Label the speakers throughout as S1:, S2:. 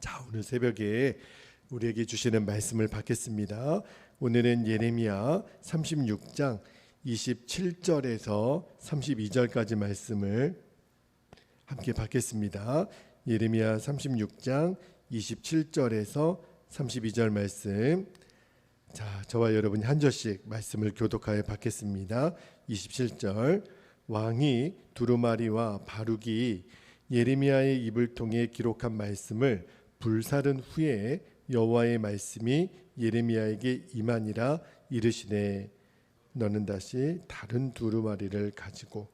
S1: 자, 오늘 새벽에 우리에게 주시는 말씀을 받겠습니다. 오늘은 예레미야 36장 27절에서 32절까지 말씀을 함께 받겠습니다. 예레미야 36장 27절에서 32절 말씀. 자, 저와 여러분이 한 절씩 말씀을 교독하여 받겠습니다. 27절. 왕이 두루마리와 바룩이 예레미야의 입을 통해 기록한 말씀을 불사른 후에 여호와의 말씀이 예레미야에게 임하니라. 이르시되 너는 다시 다른 두루마리를 가지고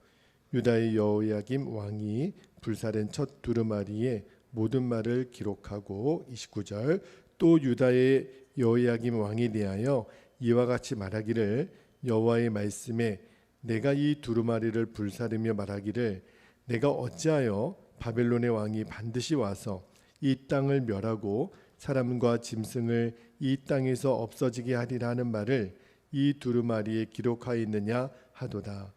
S1: 유다의 여호야김 왕이 불사른 첫 두루마리에 모든 말을 기록하고 29절. 또 유다의 여호야김 왕에 대하여 이와 같이 말하기를 여호와의 말씀에 내가 이 두루마리를 불사르며 말하기를 내가 어찌하여 바벨론의 왕이 반드시 와서 이 땅을 멸하고 사람과 짐승을 이 땅에서 없어지게 하리라 하는 말을 이 두루마리에 기록하였느냐 하도다.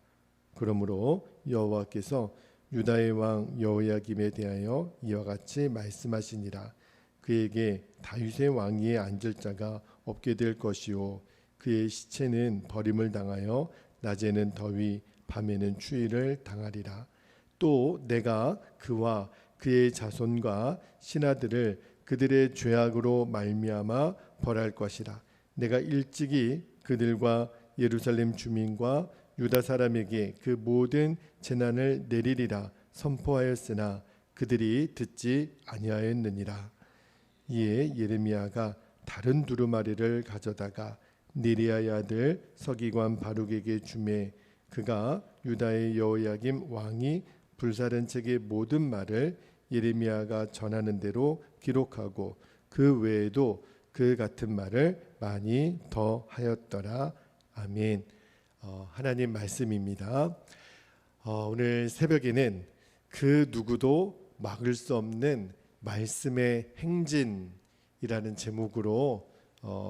S1: 그러므로 여호와께서 유다의 왕 여호야김에 대하여 이와 같이 말씀하시니라. 그에게 다윗의 왕위에 앉을 자가 없게 될 것이요 그의 시체는 버림을 당하여 낮에는 더위 밤에는 추위를 당하리라. 또 내가 그와 그의 자손과 신하들을 그들의 죄악으로 말미암아 벌할 것이라. 내가 일찍이 그들과 예루살렘 주민과 유다 사람에게 그 모든 재난을 내리리라 선포하였으나 그들이 듣지 아니하였느니라. 이에 예레미야가 다른 두루마리를 가져다가 네리야의 아들 서기관 바룩에게 주매 그가 유다의 여호야김 왕이 불사른 책의 모든 말을 예레미야가 전하는 대로 기록하고 그 외에도 그 같은 말을 많이 더 하였더라. 아멘. 하나님 말씀입니다. 오늘 새벽에는 그 누구도 막을 수 없는 말씀의 행진이라는 제목으로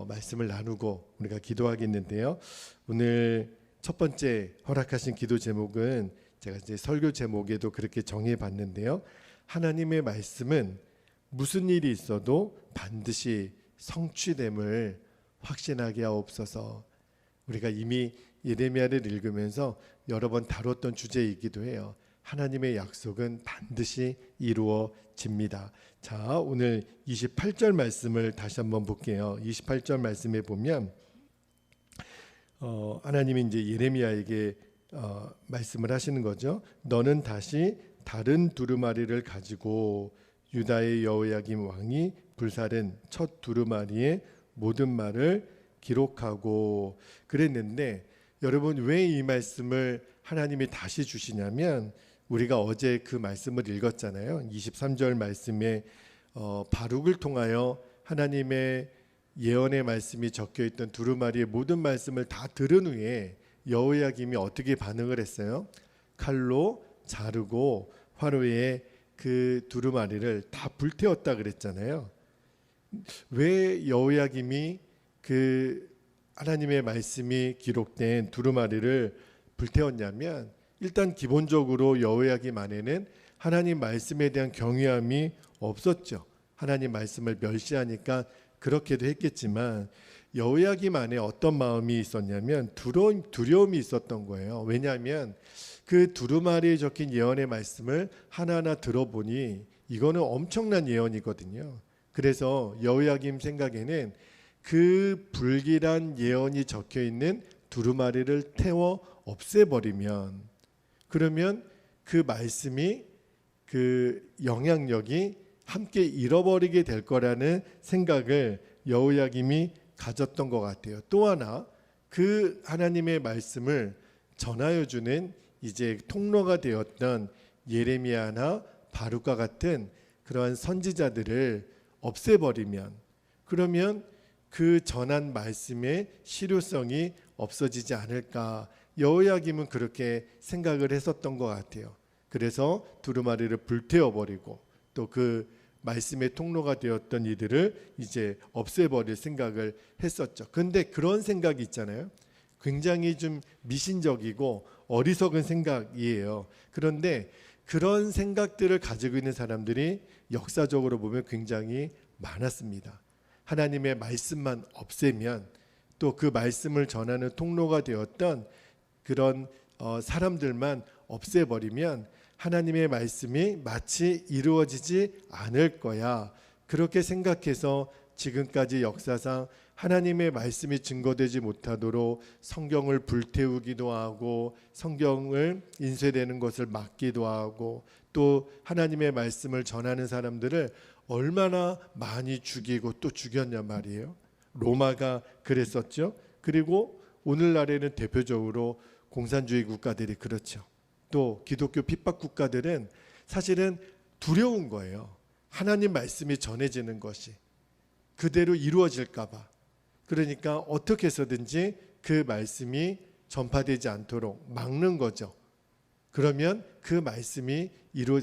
S1: 말씀을 나누고 우리가 기도하겠는데요. 오늘 첫 번째 허락하신 기도 제목은 제가 이제 설교 제목에도 그렇게 정해 봤는데요. 하나님의 말씀은 무슨 일이 있어도 반드시 성취됨을 확신하게 하옵소서. 우리가 이미 예레미야를 읽으면서 여러 번 다뤘던 주제이기도 해요. 하나님의 약속은 반드시 이루어집니다. 자, 오늘 28절 말씀을 다시 한번 볼게요. 28절 말씀에 보면 하나님이 이제 예레미야에게 말씀을 하시는 거죠. 너는 다시 다른 두루마리를 가지고 유다의 여호야김 왕이 불사른 첫 두루마리의 모든 말을 기록하고 그랬는데 여러분 왜 이 말씀을 하나님이 다시 주시냐면 우리가 어제 그 말씀을 읽었잖아요. 23절 말씀에 바룩을 통하여 하나님의 예언의 말씀이 적혀있던 두루마리의 모든 말씀을 다 들은 후에 여호야김이 어떻게 반응을 했어요? 칼로 자르고 화로에 그 두루마리를 다 불태웠다 그랬잖아요. 왜 여호야김이 그 하나님의 말씀이 기록된 두루마리를 불태웠냐면 일단 기본적으로 여호야김 안에는 하나님 말씀에 대한 경외함이 없었죠. 하나님 말씀을 멸시하니까 그렇게도 했겠지만 여호야김 안에 어떤 마음이 있었냐면 두려움이 있었던 거예요. 왜냐하면 그 두루마리에 적힌 예언의 말씀을 하나하나 들어보니 이거는 엄청난 예언이거든요. 그래서 여호야김 생각에는 그 불길한 예언이 적혀있는 두루마리를 태워 없애버리면 그러면 그 말씀이 그 영향력이 함께 잃어버리게 될 거라는 생각을 여호야김이 가졌던 것 같아요. 또 하나 그 하나님의 말씀을 전하여 주는 이제 통로가 되었던 예레미야나 바룩과 같은 그러한 선지자들을 없애버리면 그러면 그 전한 말씀의 실효성이 없어지지 않을까. 여호야김은 그렇게 생각을 했었던 것 같아요. 그래서 두루마리를 불태워버리고 또 그 말씀의 통로가 되었던 이들을 이제 없애버릴 생각을 했었죠. 그런데 그런 생각이 있잖아요. 굉장히 좀 미신적이고 어리석은 생각이에요. 그런데 그런 생각들을 가지고 있는 사람들이 역사적으로 보면 굉장히 많았습니다. 하나님의 말씀만 없애면, 또 그 말씀을 전하는 통로가 되었던 그런 사람들만 없애버리면 하나님의 말씀이 마치 이루어지지 않을 거야. 그렇게 생각해서 지금까지 역사상 하나님의 말씀이 증거되지 못하도록 성경을 불태우기도 하고, 성경을 인쇄되는 것을 막기도 하고, 또 하나님의 말씀을 전하는 사람들을 얼마나 많이 죽이고 또 죽였냐 말이에요. 로마가 그랬었죠. 그리고 오늘날에는 대표적으로 공산주의 국가들이 그렇죠. 또 기독교 핍박 국가들은 사실은 두려운 거예요. 하나님 말씀이 전해지는 것이 그대로 이루어질까 봐. 그러니까 어떻게 해서든지 그 말씀이 전파되지 않도록 막는 거죠. 그러면 그 말씀이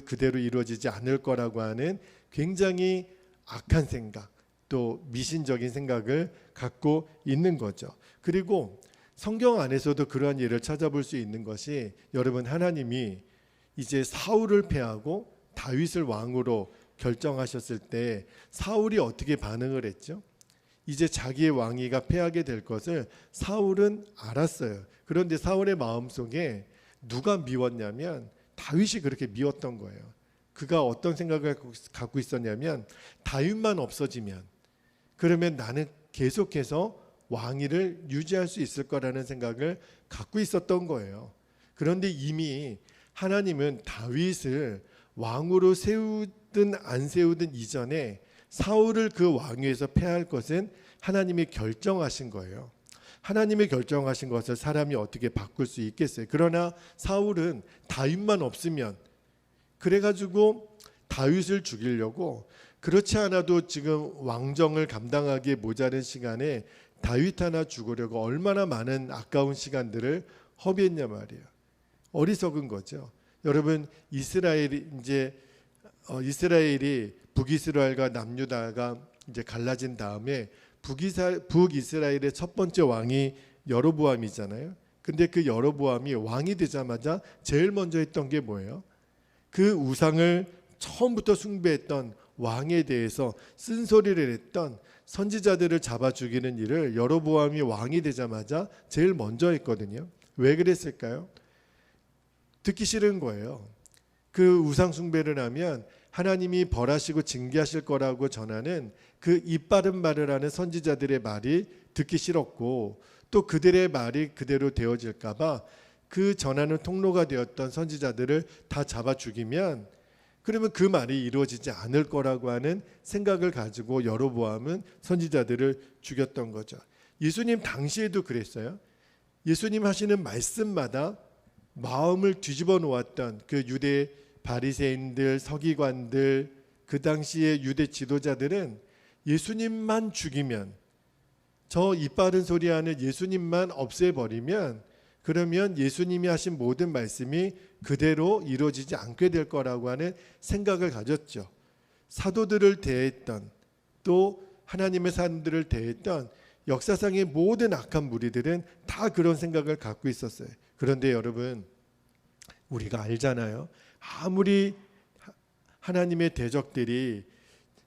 S1: 그대로 이루어지지 않을 거라고 하는 굉장히 악한 생각, 또 미신적인 생각을 갖고 있는 거죠. 그리고 성경 안에서도 그러한 예를 찾아볼 수 있는 것이, 여러분, 하나님이 이제 사울을 패하고 다윗을 왕으로 결정하셨을 때 사울이 어떻게 반응을 했죠? 이제 자기의 왕위가 패하게 될 것을 사울은 알았어요. 그런데 사울의 마음속에 누가 미웠냐면 다윗이 그렇게 미웠던 거예요. 그가 어떤 생각을 갖고 있었냐면, 다윗만 없어지면 그러면 나는 계속해서 왕위를 유지할 수 있을 거라는 생각을 갖고 있었던 거예요. 그런데 이미 하나님은 다윗을 왕으로 세우든 안 세우든 이전에 사울을 그 왕위에서 패할 것은 하나님이 결정하신 거예요. 하나님이 결정하신 것을 사람이 어떻게 바꿀 수 있겠어요? 그러나 사울은 다윗만 없으면, 그래가지고 다윗을 죽이려고, 그렇지 않아도 지금 왕정을 감당하기에 모자른 시간에 다윗 하나 죽으려고 얼마나 많은 아까운 시간들을 허비했냐 말이에요. 어리석은 거죠. 여러분, 이스라엘이 북이스라엘과 남유다가 이제 갈라진 다음에 북이스라엘의 첫 번째 왕이 여로보암이잖아요. 근데 그 여로보암이 왕이 되자마자 제일 먼저 했던 게 뭐예요? 그 우상을 처음부터 숭배했던 왕에 대해서 쓴소리를 했던 선지자들을 잡아 죽이는 일을 여로보암이 왕이 되자마자 제일 먼저 했거든요. 왜 그랬을까요? 듣기 싫은 거예요. 그 우상 숭배를 하면 하나님이 벌하시고 징계하실 거라고 전하는 그 이빠른 말을 하는 선지자들의 말이 듣기 싫었고, 또 그들의 말이 그대로 되어질까 봐 그 전하는 통로가 되었던 선지자들을 다 잡아 죽이면, 그러면 그 말이 이루어지지 않을 거라고 하는 생각을 가지고 여로보암은 선지자들을 죽였던 거죠. 예수님 당시에도 그랬어요. 예수님 하시는 말씀마다 마음을 뒤집어 놓았던 그 유대 바리새인들, 서기관들, 그 당시의 유대 지도자들은 예수님만 죽이면, 저 이빠른 소리하는 예수님만 없애버리면, 그러면 예수님이 하신 모든 말씀이 그대로 이루어지지 않게 될 거라고 하는 생각을 가졌죠. 사도들을 대했던, 또 하나님의 사람들을 대했던 역사상의 모든 악한 무리들은 다 그런 생각을 갖고 있었어요. 그런데 여러분, 우리가 알잖아요. 아무리 하나님의 대적들이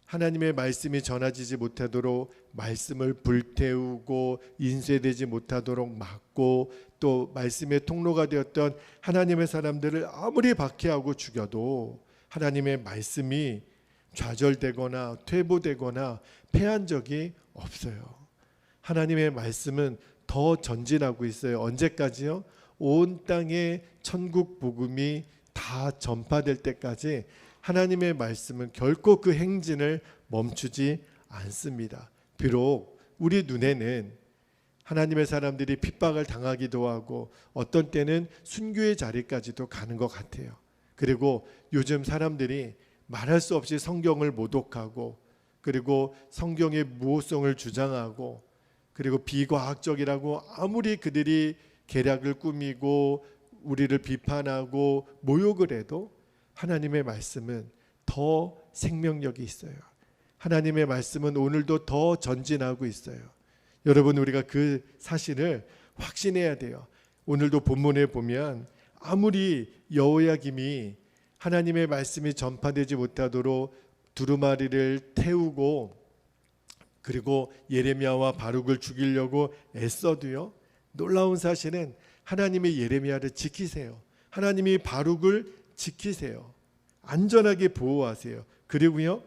S1: 하나님의 말씀이 전해지지 못하도록 말씀을 불태우고 인쇄되지 못하도록 막고, 또 말씀의 통로가 되었던 하나님의 사람들을 아무리 박해하고 죽여도 하나님의 말씀이 좌절되거나 퇴보되거나 패한 적이 없어요. 하나님의 말씀은 더 전진하고 있어요. 언제까지요? 온 땅에 천국 복음이 다 전파될 때까지 하나님의 말씀은 결코 그 행진을 멈추지 않습니다. 비록 우리 눈에는 하나님의 사람들이 핍박을 당하기도 하고 어떤 때는 순교의 자리까지도 가는 것 같아요. 그리고 요즘 사람들이 말할 수 없이 성경을 모독하고, 그리고 성경의 무호성을 주장하고, 그리고 비과학적이라고 아무리 그들이 계략을 꾸미고 우리를 비판하고 모욕을 해도 하나님의 말씀은 더 생명력이 있어요. 하나님의 말씀은 오늘도 더 전진하고 있어요. 여러분, 우리가 그 사실을 확신해야 돼요. 오늘도 본문에 보면 아무리 여호야김이 하나님의 말씀이 전파되지 못하도록 두루마리를 태우고 그리고 예레미야와 바룩을 죽이려고 애써도요, 놀라운 사실은 하나님이 예레미야를 지키세요. 하나님이 바룩을 지키세요. 안전하게 보호하세요. 그리고요,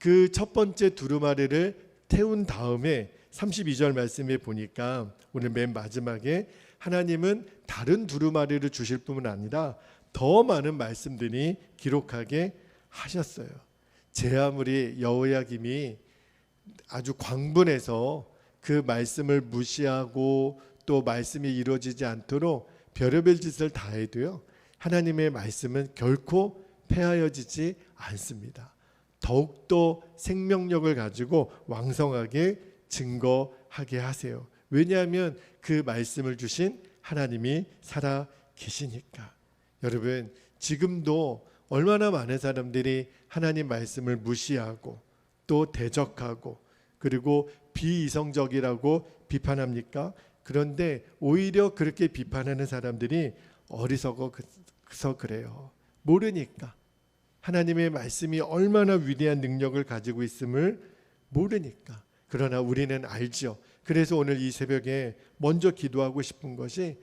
S1: 그 첫 번째 두루마리를 태운 다음에 32절 말씀에 보니까 오늘 맨 마지막에 하나님은 다른 두루마리를 주실 뿐만 아니라 더 많은 말씀들이 기록하게 하셨어요. 제 아무리 여호야김이 아주 광분해서 그 말씀을 무시하고 또 말씀이 이루어지지 않도록 별의별 짓을 다 해도요, 하나님의 말씀은 결코 폐하여지지 않습니다. 더욱더 생명력을 가지고 왕성하게 증거하게 하세요. 왜냐하면 그 말씀을 주신 하나님이 살아 계시니까. 여러분, 지금도 얼마나 많은 사람들이 하나님 말씀을 무시하고 또 대적하고 그리고 비이성적이라고 비판합니까? 그런데 오히려 그렇게 비판하는 사람들이 어리석어서 그래요. 모르니까. 하나님의 말씀이 얼마나 위대한 능력을 가지고 있음을 모르니까. 그러나 우리는 알죠. 그래서 오늘 이 새벽에 먼저 기도하고 싶은 것이,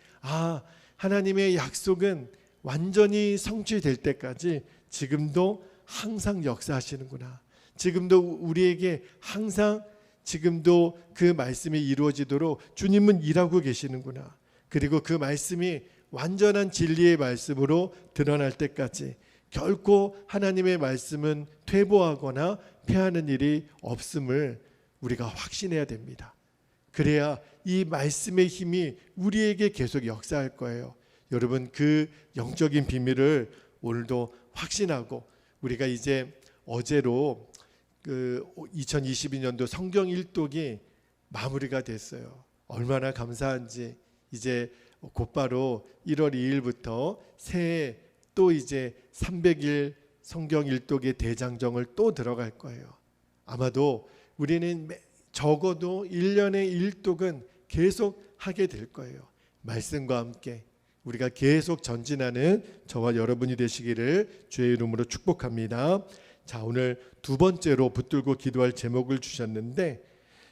S1: 하나님의 약속은 완전히 성취될 때까지 지금도 항상 역사하시는구나. 지금도 우리에게 항상 지금도 그 말씀이 이루어지도록 주님은 일하고 계시는구나. 그리고 그 말씀이 완전한 진리의 말씀으로 드러날 때까지 결코 하나님의 말씀은 퇴보하거나 폐하는 일이 없음을 우리가 확신해야 됩니다. 그래야 이 말씀의 힘이 우리에게 계속 역사할 거예요. 여러분, 그 영적인 비밀을 오늘도 확신하고 우리가 이제 어제로 그 2022년도 성경 일독이 마무리가 됐어요. 얼마나 감사한지. 이제 곧바로 1월 2일부터 새해 또 이제 300일 성경 일독의 대장정을 또 들어갈 거예요. 아마도 우리는 적어도 1년의 일독은 계속 하게 될 거예요. 말씀과 함께 우리가 계속 전진하는 저와 여러분이 되시기를 주의 이름으로 축복합니다. 자, 오늘 두 번째로 붙들고 기도할 제목을 주셨는데,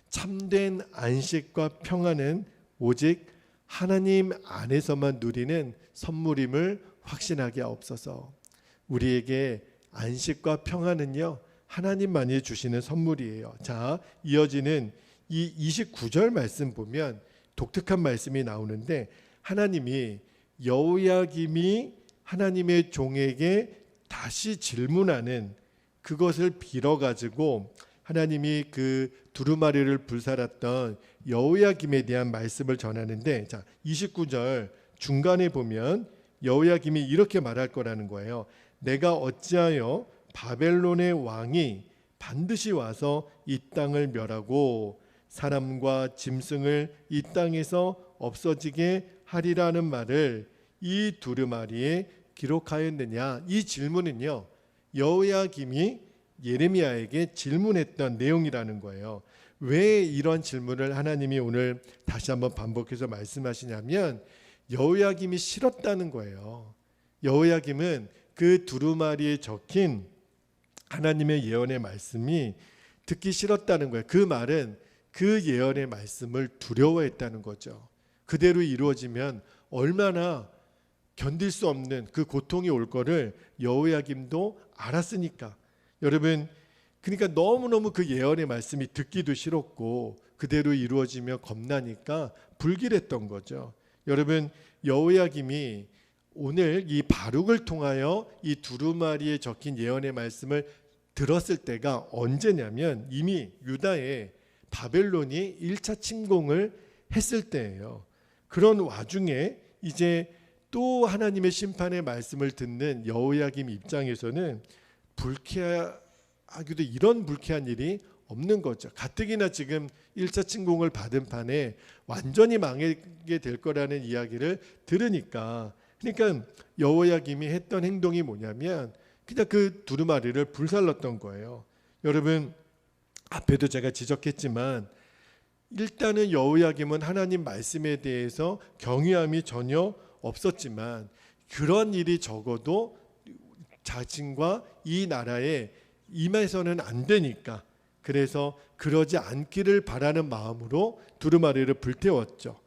S1: 참된 안식과 평안은 오직 하나님 안에서만 누리는 선물임을 확신하게 하옵소서. 우리에게 안식과 평안은요, 하나님만이 주시는 선물이에요. 자, 이어지는 이 29절 말씀 보면 독특한 말씀이 나오는데, 하나님이 여호야김이 하나님의 종에게 다시 질문하는 그것을 빌어가지고 하나님이 그 두루마리를 불살았던 여호야김에 대한 말씀을 전하는데, 자, 29절 중간에 보면 여호야김이 이렇게 말할 거라는 거예요. 내가 어찌하여 바벨론의 왕이 반드시 와서 이 땅을 멸하고 사람과 짐승을 이 땅에서 없어지게 하리라는 말을 이 두루마리에 기록하였느냐. 이 질문은요, 여호야김이 예레미야에게 질문했던 내용이라는 거예요. 왜 이런 질문을 하나님이 오늘 다시 한번 반복해서 말씀하시냐면, 여호야김이 싫었다는 거예요. 여호야김은 그 두루마리에 적힌 하나님의 예언의 말씀이 듣기 싫었다는 거예요. 그 말은 그 예언의 말씀을 두려워했다는 거죠. 그대로 이루어지면 얼마나 견딜 수 없는 그 고통이 올 거를 여호야김도 알았으니까. 여러분, 그러니까 너무너무 그 예언의 말씀이 듣기도 싫었고 그대로 이루어지면 겁나니까 불길했던 거죠. 여러분, 여호야김이 오늘 이 바룩을 통하여 이 두루마리에 적힌 예언의 말씀을 들었을 때가 언제냐면 이미 유다에 바벨론이 1차 침공을 했을 때예요. 그런 와중에 이제 또 하나님의 심판의 말씀을 듣는 여호야김 입장에서는 불쾌하기도 이런 불쾌한 일이 없는 거죠. 가뜩이나 지금 1차 침공을 받은 판에 완전히 망하게 될 거라는 이야기를 들으니까, 그러니까 여호야김이 했던 행동이 뭐냐면 그냥 그 두루마리를 불살랐던 거예요. 여러분, 앞에도 제가 지적했지만 일단은 여호야김은 하나님 말씀에 대해서 경외함이 전혀 없었지만 그런 일이 적어도 자신과 이 나라에 임해서는 안 되니까, 그래서 그러지 않기를 바라는 마음으로 두루마리를 불태웠죠.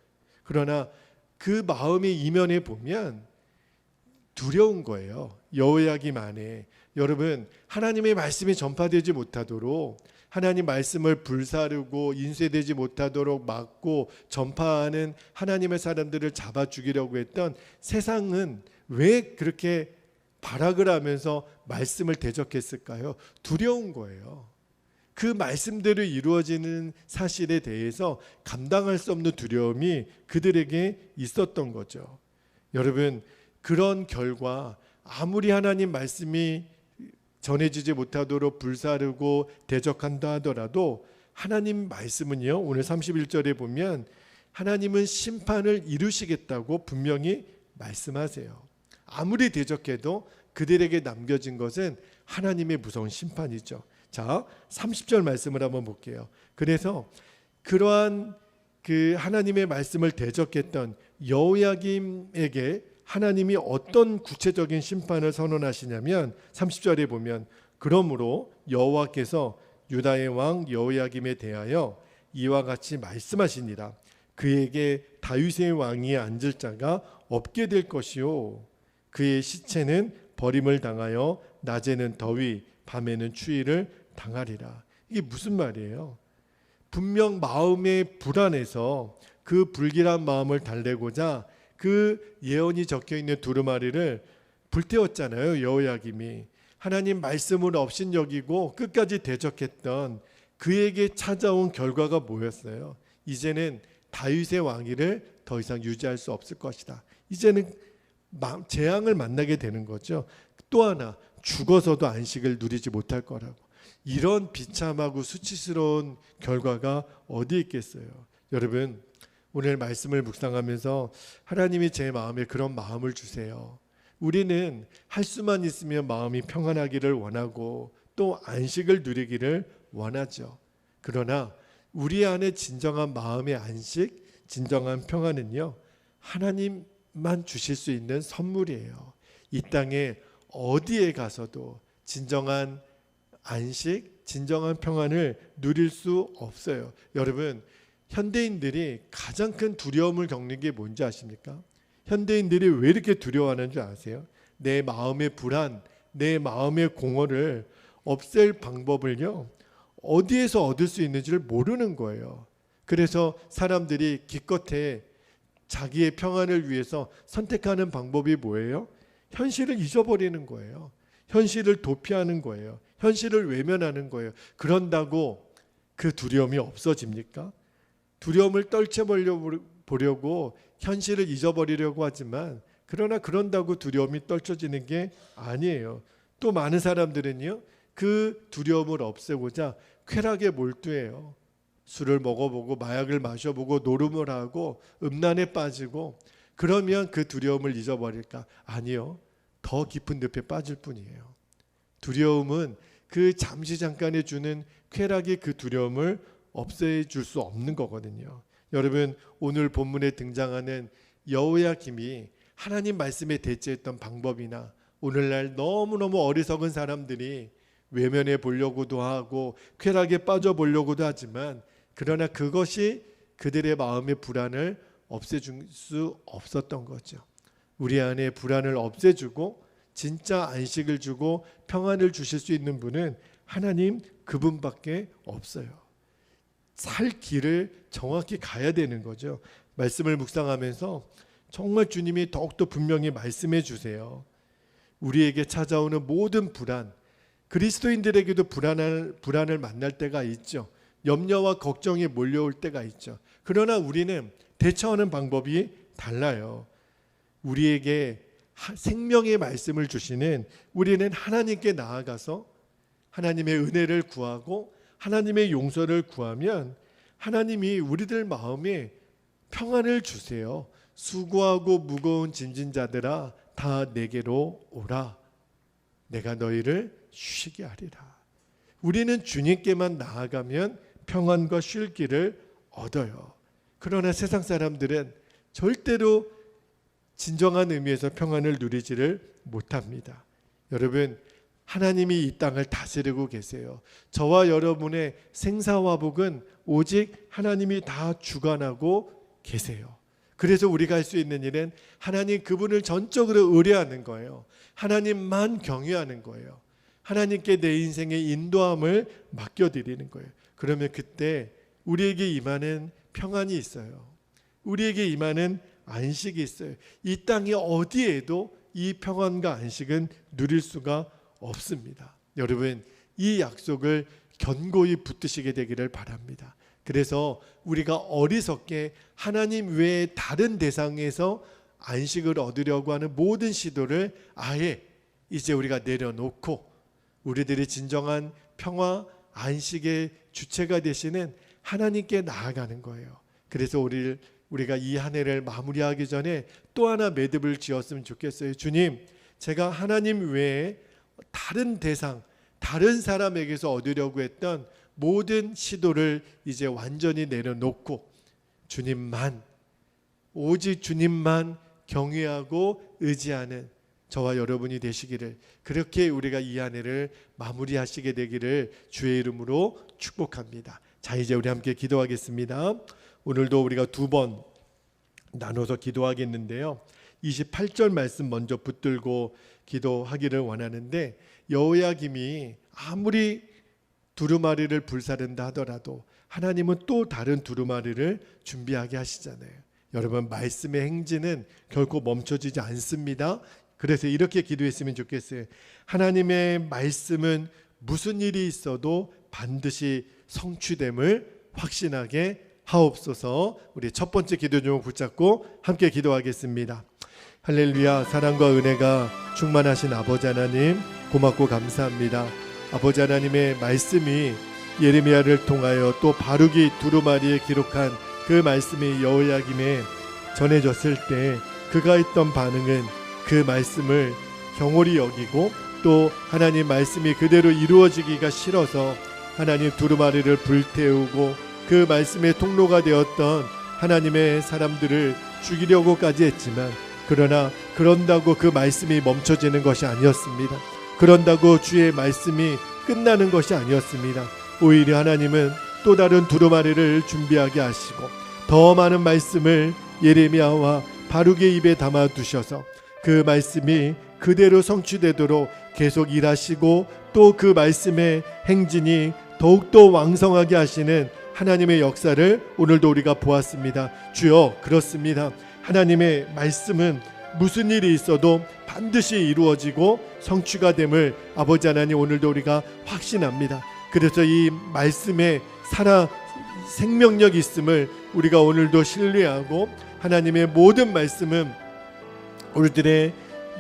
S1: 그러나 그 마음의 이면에 보면 두려운 거예요. 여호야김 안에. 여러분, 하나님의 말씀이 전파되지 못하도록, 하나님 말씀을 불사르고 인쇄되지 못하도록 막고 전파하는 하나님의 사람들을 잡아 죽이려고 했던 세상은 왜 그렇게 발악을 하면서 말씀을 대적했을까요? 두려운 거예요. 그 말씀대로 이루어지는 사실에 대해서 감당할 수 없는 두려움이 그들에게 있었던 거죠. 여러분, 그런 결과 아무리 하나님 말씀이 전해지지 못하도록 불사르고 대적한다 하더라도 하나님 말씀은요, 오늘 31절에 보면 하나님은 심판을 이루시겠다고 분명히 말씀하세요. 아무리 대적해도 그들에게 남겨진 것은 하나님의 무서운 심판이죠. 자, 30절 말씀을 한번 볼게요. 그래서 그러한 그 하나님의 말씀을 대적했던 여호야김에게 하나님이 어떤 구체적인 심판을 선언하시냐면 30절에 보면 그러므로 여호와께서 유다의 왕 여호야김에 대하여 이와 같이 말씀하시니라. 그에게 다윗의 왕이 앉을 자가 없게 될 것이요 그의 시체는 버림을 당하여 낮에는 더위 밤에는 추위를 당하리라. 이게 무슨 말이에요? 분명 마음의 불안에서 그 불길한 마음을 달래고자 그 예언이 적혀있는 두루마리를 불태웠잖아요. 여호야김이 하나님 말씀을 업신여기고 끝까지 대적했던 그에게 찾아온 결과가 뭐였어요? 이제는 다윗의 왕위를 더 이상 유지할 수 없을 것이다. 이제는 재앙을 만나게 되는 거죠. 또 하나, 죽어서도 안식을 누리지 못할 거라고. 이런 비참하고 수치스러운 결과가 어디 있겠어요? 여러분, 오늘 말씀을 묵상하면서 하나님이 제 마음에 그런 마음을 주세요. 우리는 할 수만 있으면 마음이 평안하기를 원하고 또 안식을 누리기를 원하죠. 그러나 우리 안에 진정한 마음의 안식, 진정한 평안은요, 하나님만 주실 수 있는 선물이에요. 이 땅에 어디에 가서도 진정한 안식, 진정한 평안을 누릴 수 없어요. 여러분, 현대인들이 가장 큰 두려움을 겪는 게 뭔지 아십니까? 현대인들이 왜 이렇게 두려워하는 줄 아세요? 내 마음의 불안, 내 마음의 공허를 없앨 방법을요, 어디에서 얻을 수 있는지를 모르는 거예요. 그래서 사람들이 기껏해 자기의 평안을 위해서 선택하는 방법이 뭐예요? 현실을 잊어버리는 거예요. 현실을 도피하는 거예요. 현실을 외면하는 거예요. 그런다고 그 두려움이 없어집니까? 두려움을 떨쳐보려고 현실을 잊어버리려고 하지만, 그러나 그런다고 두려움이 떨쳐지는 게 아니에요. 또 많은 사람들은요, 그 두려움을 없애고자 쾌락에 몰두해요. 술을 먹어보고 마약을 마셔보고 노름을 하고 음란에 빠지고, 그러면 그 두려움을 잊어버릴까? 아니요. 더 깊은 늪에 빠질 뿐이에요. 두려움은 그 잠시 잠깐에 주는 쾌락이 그 두려움을 없애줄 수 없는 거거든요. 여러분, 오늘 본문에 등장하는 여호야김이 하나님 말씀에 대처했던 방법이나 오늘날 너무너무 어리석은 사람들이 외면해 보려고도 하고 쾌락에 빠져보려고도 하지만, 그러나 그것이 그들의 마음의 불안을 없애줄 수 없었던 거죠. 우리 안에 불안을 없애주고 진짜 안식을 주고 평안을 주실 수 있는 분은 하나님 그분밖에 없어요. 살 길을 정확히 가야 되는 거죠. 말씀을 묵상하면서 정말 주님이 더욱더 분명히 말씀해 주세요. 우리에게 찾아오는 모든 불안, 그리스도인들에게도 불안을 만날 때가 있죠. 염려와 걱정이 몰려올 때가 있죠. 그러나 우리는 대처하는 방법이 달라요. 우리에게 생명의 말씀을 주시는 우리는 하나님께 나아가서 하나님의 은혜를 구하고 하나님의 용서를 구하면 하나님이 우리들 마음에 평안을 주세요. 수고하고 무거운 짐진 자들아 다 내게로 오라. 내가 너희를 쉬게 하리라. 우리는 주님께만 나아가면 평안과 쉴 길을 얻어요. 그러나 세상 사람들은 절대로 진정한 의미에서 평안을 누리지를 못합니다. 여러분, 하나님이 이 땅을 다스리고 계세요. 저와 여러분의 생사화복은 오직 하나님이 다 주관하고 계세요. 그래서 우리가 할 수 있는 일은 하나님 그분을 전적으로 의뢰하는 거예요. 하나님만 경외하는 거예요. 하나님께 내 인생의 인도함을 맡겨드리는 거예요. 그러면 그때 우리에게 임하는 평안이 있어요. 우리에게 임하는 안식이 있어요. 이 땅의 어디에도 이 평안과 안식은 누릴 수가 없습니다. 여러분, 이 약속을 견고히 붙드시게 되기를 바랍니다. 그래서 우리가 어리석게 하나님 외에 다른 대상에서 안식을 얻으려고 하는 모든 시도를 아예 이제 우리가 내려놓고 우리들이 진정한 평화, 안식의 주체가 되시는 하나님께 나아가는 거예요. 그래서 우리가 이 한 해를 마무리하기 전에 또 하나 매듭을 지었으면 좋겠어요. 주님, 제가 하나님 외에 다른 대상, 다른 사람에게서 얻으려고 했던 모든 시도를 이제 완전히 내려놓고 주님만, 오직 주님만 경외하고 의지하는 저와 여러분이 되시기를, 그렇게 우리가 이 한 해를 마무리하시게 되기를 주의 이름으로 축복합니다. 자, 이제 우리 함께 기도하겠습니다. 오늘도 우리가 두 번 나눠서 기도하겠는데요. 28절 말씀 먼저 붙들고 기도하기를 원하는데, 여호야김이 아무리 두루마리를 불사른다 하더라도 하나님은 또 다른 두루마리를 준비하게 하시잖아요. 여러분, 말씀의 행진은 결코 멈춰지지 않습니다. 그래서 이렇게 기도했으면 좋겠어요. 하나님의 말씀은 무슨 일이 있어도 반드시 성취됨을 확신하게 하옵소서. 우리 첫 번째 기도 제목 붙잡고 함께 기도하겠습니다. 할렐루야. 사랑과 은혜가 충만하신 아버지 하나님, 고맙고 감사합니다. 아버지 하나님의 말씀이 예레미야를 통하여 또 바루기 두루마리에 기록한 그 말씀이 여호야김에 전해졌을 때 그가 했던 반응은 그 말씀을 경홀히 여기고 또 하나님 말씀이 그대로 이루어지기가 싫어서 하나님 두루마리를 불태우고 그 말씀의 통로가 되었던 하나님의 사람들을 죽이려고까지 했지만, 그러나 그런다고 그 말씀이 멈춰지는 것이 아니었습니다. 그런다고 주의 말씀이 끝나는 것이 아니었습니다. 오히려 하나님은 또 다른 두루마리를 준비하게 하시고 더 많은 말씀을 예레미야와 바룩의 입에 담아 두셔서 그 말씀이 그대로 성취되도록 계속 일하시고 또 그 말씀의 행진이 더욱더 왕성하게 하시는 하나님의 역사를 오늘도 우리가 보았습니다. 주여, 그렇습니다. 하나님의 말씀은 무슨 일이 있어도 반드시 이루어지고 성취가 됨을 아버지 하나님 오늘도 우리가 확신합니다. 그래서 이 말씀에 생명력이 있음을 우리가 오늘도 신뢰하고, 하나님의 모든 말씀은 우리들의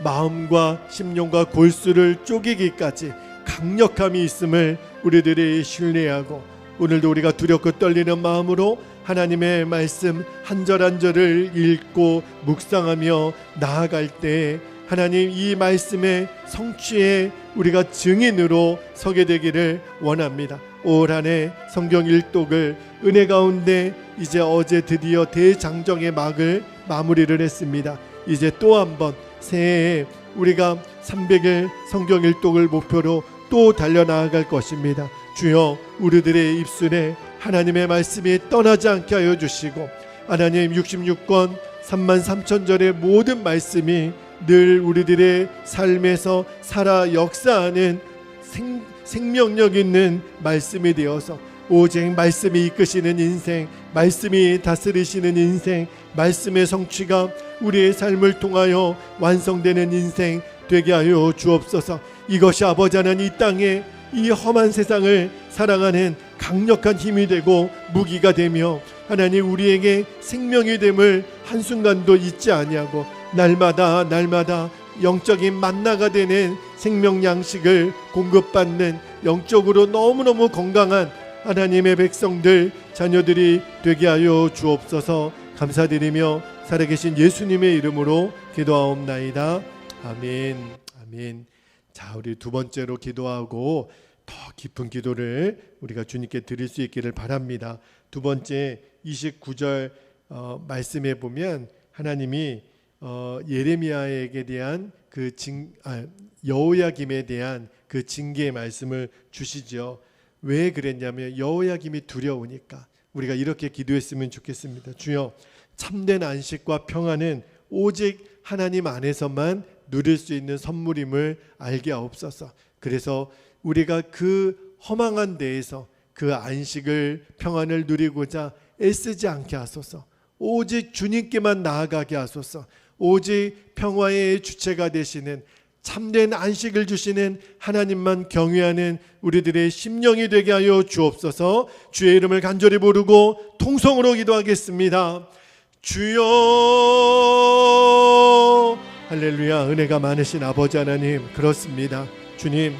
S1: 마음과 심령과 골수를 쪼개기까지 강력함이 있음을 우리들이 신뢰하고, 오늘도 우리가 두렵고 떨리는 마음으로 하나님의 말씀 한 절 한 절을 읽고 묵상하며 나아갈 때 하나님 이 말씀의 성취에 우리가 증인으로 서게 되기를 원합니다. 올 한 해 성경 일독을 은혜 가운데 이제 어제 드디어 대장정의 막을 마무리를 했습니다. 이제 또 한 번 새해에 우리가 300일 성경 일독을 목표로 또 달려나아갈 것입니다. 주여, 우리들의 입술에 하나님의 말씀이 떠나지 않게 하여 주시고, 하나님 66권 33,000절의 모든 말씀이 늘 우리들의 삶에서 살아 역사하는 생명력 있는 말씀이 되어서 오직 말씀이 이끄시는 인생, 말씀이 다스리시는 인생, 말씀의 성취가 우리의 삶을 통하여 완성되는 인생 되게 하여 주옵소서. 이것이 아버지 하나님 이 땅에 이 험한 세상을 살아가는 강력한 힘이 되고 무기가 되며, 하나님 우리에게 생명이 됨을 한순간도 잊지 아니하고 날마다 영적인 만나가 되는 생명 양식을 공급받는 영적으로 너무너무 건강한 하나님의 백성들, 자녀들이 되게 하여 주옵소서. 감사드리며 살아계신 예수님의 이름으로 기도하옵나이다. 아멘. 아멘. 자, 우리 두 번째로 기도하고 더 깊은 기도를 우리가 주님께 드릴 수 있기를 바랍니다. 두 번째 29절 말씀에 보면 하나님이 예레미야에게 대한 여호야김에 대한 그 징계의 말씀을 주시죠. 왜 그랬냐면 여호야김이 두려우니까. 우리가 이렇게 기도했으면 좋겠습니다. 주여, 참된 안식과 평안은 오직 하나님 안에서만 누릴 수 있는 선물임을 알게 하옵소서. 그래서 우리가 그 허망한 데에서 그 안식을, 평안을 누리고자 애쓰지 않게 하소서. 오직 주님께만 나아가게 하소서. 오직 평화의 주체가 되시는, 참된 안식을 주시는 하나님만 경외하는 우리들의 심령이 되게 하여 주옵소서. 주의 이름을 간절히 부르고 통성으로 기도하겠습니다. 주여, 할렐루야. 은혜가 많으신 아버지 하나님, 그렇습니다. 주님,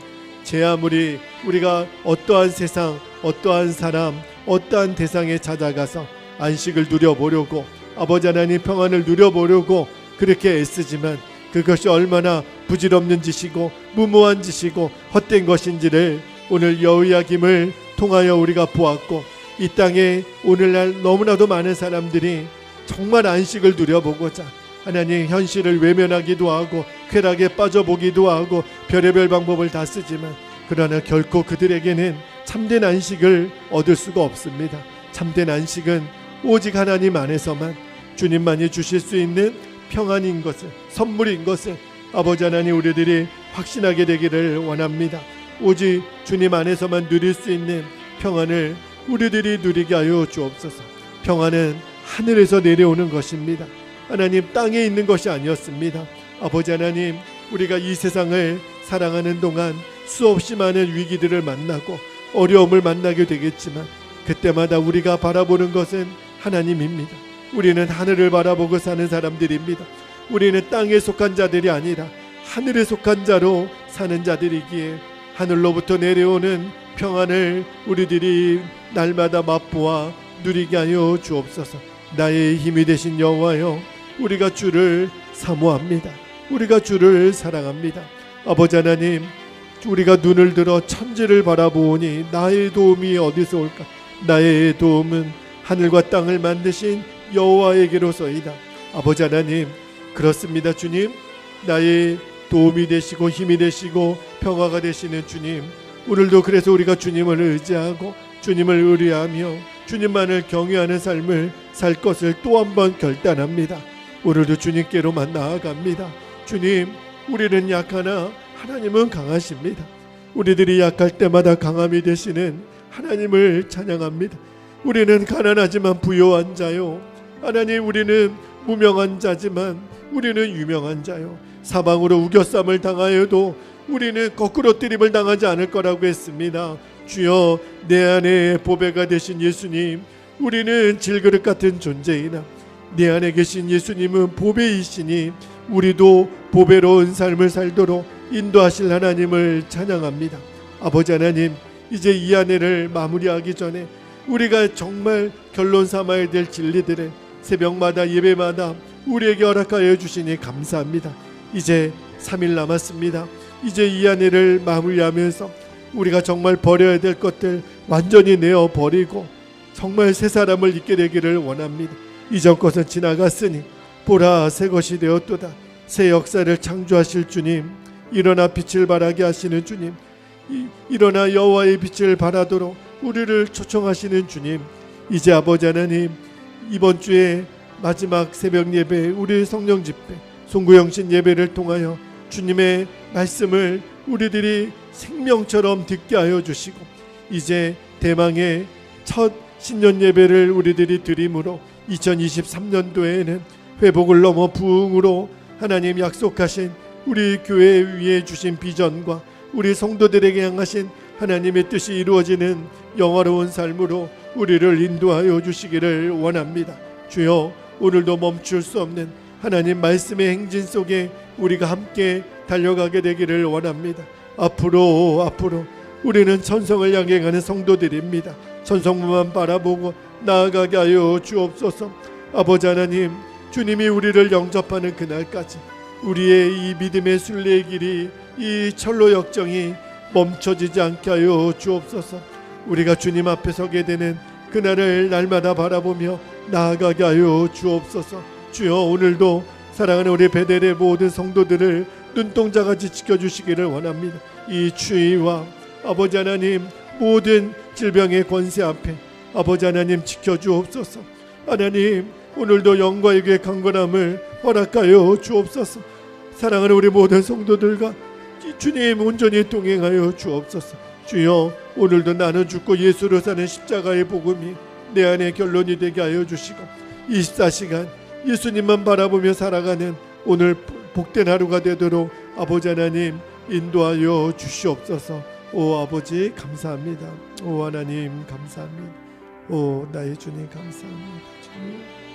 S1: 제 아무리 우리가 어떠한 세상, 어떠한 사람, 어떠한 대상에 찾아가서 안식을 누려보려고, 아버지 하나님 평안을 누려보려고 그렇게 애쓰지만 그것이 얼마나 부질없는 짓이고 무모한 짓이고 헛된 것인지를 오늘 여호야김을 통하여 우리가 보았고, 이 땅에 오늘날 너무나도 많은 사람들이 정말 안식을 누려보고자 하나님 현실을 외면하기도 하고 쾌락에 빠져보기도 하고 별의별 방법을 다 쓰지만, 그러나 결코 그들에게는 참된 안식을 얻을 수가 없습니다. 참된 안식은 오직 하나님 안에서만, 주님만이 주실 수 있는 평안인 것을, 선물인 것을 아버지 하나님 우리들이 확신하게 되기를 원합니다. 오직 주님 안에서만 누릴 수 있는 평안을 우리들이 누리게 하여 주옵소서. 평안은 하늘에서 내려오는 것입니다. 하나님, 땅에 있는 것이 아니었습니다. 아버지 하나님, 우리가 이 세상을 사랑하는 동안 수없이 많은 위기들을 만나고 어려움을 만나게 되겠지만, 그때마다 우리가 바라보는 것은 하나님입니다. 우리는 하늘을 바라보고 사는 사람들입니다. 우리는 땅에 속한 자들이 아니라 하늘에 속한 자로 사는 자들이기에 하늘로부터 내려오는 평안을 우리들이 날마다 맛보아 누리게 하여 주옵소서. 나의 힘이 되신 여호와여, 우리가 주를 사모합니다. 우리가 주를 사랑합니다. 아버지 하나님, 우리가 눈을 들어 천지를 바라보니 나의 도움이 어디서 올까? 나의 도움은 하늘과 땅을 만드신 여호와에게로서이다. 아버지 하나님, 그렇습니다. 주님, 나의 도움이 되시고 힘이 되시고 평화가 되시는 주님, 오늘도 그래서 우리가 주님을 의지하고 주님을 의뢰하며 주님만을 경외하는 삶을 살 것을 또 한 번 결단합니다. 오늘도 주님께로만 나아갑니다. 주님, 우리는 약하나 하나님은 강하십니다. 우리들이 약할 때마다 강함이 되시는 하나님을 찬양합니다. 우리는 가난하지만 부요한 자요, 하나님, 우리는 무명한 자지만 우리는 유명한 자요, 사방으로 우겨쌈을 당하여도 우리는 거꾸로 뜨림을 당하지 않을 거라고 했습니다. 주여, 내 안에 보배가 되신 예수님, 우리는 질그릇 같은 존재이나 내 안에 계신 예수님은 보배이시니 우리도 보배로운 삶을 살도록 인도하실 하나님을 찬양합니다. 아버지 하나님, 이제 이 한 해를 마무리하기 전에 우리가 정말 결론 삼아야 될 진리들을 새벽마다 예배마다 우리에게 허락하여 주시니 감사합니다. 이제 3일 남았습니다. 이제 이 한 해를 마무리하면서 우리가 정말 버려야 될 것들 완전히 내어버리고 정말 새 사람을 잊게 되기를 원합니다. 이전 것은 지나갔으니 보라, 새 것이 되었도다. 새 역사를 창조하실 주님, 일어나 빛을 발하게 하시는 주님, 일어나 여호와의 빛을 발하도록 우리를 초청하시는 주님, 이제 아버지 하나님, 이번 주에 마지막 새벽 예배, 우리 성령 집회, 송구영신 예배를 통하여 주님의 말씀을 우리들이 생명처럼 듣게 하여 주시고, 이제 대망의 첫 신년 예배를 우리들이 드림으로 2023년도에는 회복을 넘어 부흥으로 하나님 약속하신 우리 교회 위에 주신 비전과 우리 성도들에게 향하신 하나님의 뜻이 이루어지는 영화로운 삶으로 우리를 인도하여 주시기를 원합니다. 주여, 오늘도 멈출 수 없는 하나님 말씀의 행진 속에 우리가 함께 달려가게 되기를 원합니다. 앞으로 우리는 천성을 향해 가는 성도들입니다. 천성문만 바라보고 나아가게 하여 주옵소서. 아버지 하나님, 주님이 우리를 영접하는 그날까지 우리의 이 믿음의 순례의 길이, 이 철로 역정이 멈춰지지 않게 하여 주옵소서. 우리가 주님 앞에 서게 되는 그날을 날마다 바라보며 나아가게 하여 주옵소서. 주여, 오늘도 사랑하는 우리 베델의 모든 성도들을 눈동자같이 지켜주시기를 원합니다. 이 추위와 아버지 하나님 모든 질병의 권세 앞에 아버지 하나님 지켜주옵소서. 하나님 오늘도 영과 육의 강건함을 허락하여 주옵소서. 사랑하는 우리 모든 성도들과 주님 온전히 동행하여 주옵소서. 주여 오늘도 나는 죽고 예수로 사는 십자가의 복음이 내 안에 결론이 되게 하여 주시고 24시간 예수님만 바라보며 살아가는 오늘 복된 하루가 되도록 아버지 하나님 인도하여 주시옵소서. 오 아버지 감사합니다. 오 하나님 감사합니다. 오 나의 주님 감사합니다. 주님.